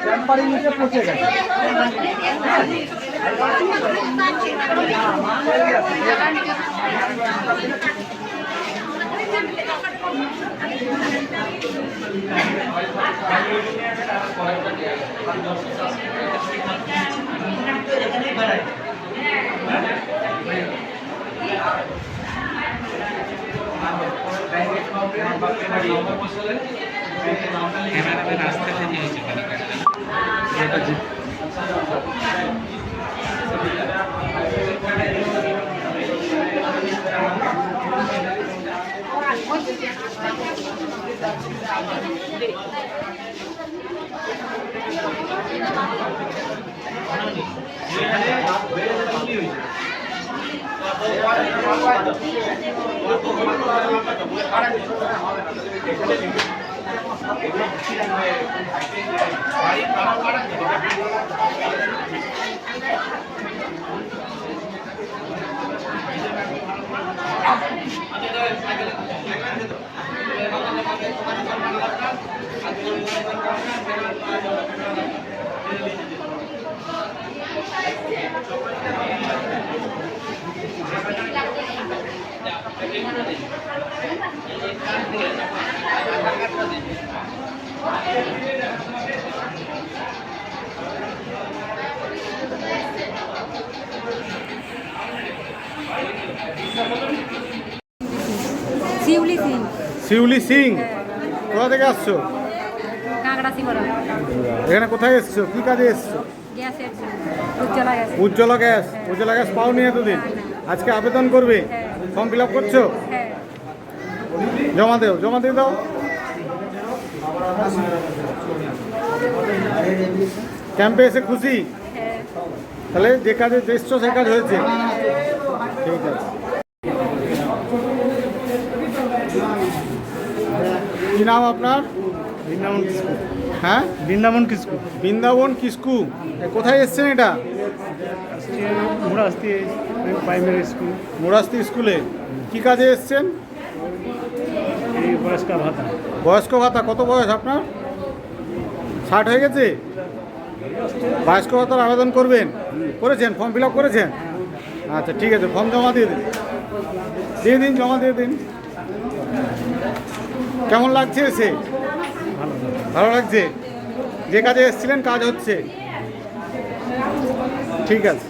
Tampering নিচে পচে গেছে। ক্যামেরাম্যান আসতে দেরি হয়েছে শিউলি সিং। শিউলি সিং, কোথা থেকে আসছো? এখানে কোথায় এসছো, কি কাজে এসছো? উজ্জ্বলা গ্যাস। উজ্জ্বলা গ্যাস পাওনি এতদিন, আজকে আবেদন করবে? ফর্ম ফিল আপ করছো? জমা দেও, জমা দিয়ে দাও। ক্যাম্পে এসে খুশি? তাহলে যে কাজে এসছো সে কাজ হয়েছে, ঠিক আছে। কি নাম আপনার? বৃন্দাবন কিসকু। হ্যাঁ, বৃন্দাবন কিসকু। বৃন্দাবন কিসকু। কোথায় এসছেন এটা? মুরাস্তি প্রাইমারি স্কুল। মুরাস্তি স্কুলে কি কাজে এসছেন? এই বয়স্ক ভাতা। বয়স্ক ভাতা। কত বয়স আপনার? 60 হয়ে গেছে? বয়স্ক ভাতার আবেদন করবেন? করেছেন? ফর্ম ফিল আপ করেছেন? আচ্ছা ঠিক আছে, ফর্ম জমা দিয়ে দিন, দিয়ে দিন, জমা দিয়ে দিন। কেমন লাগছে এসে? ভালো লাগছে? যে কাজে এসেছিলেন কাজ হচ্ছে, ঠিক আছে।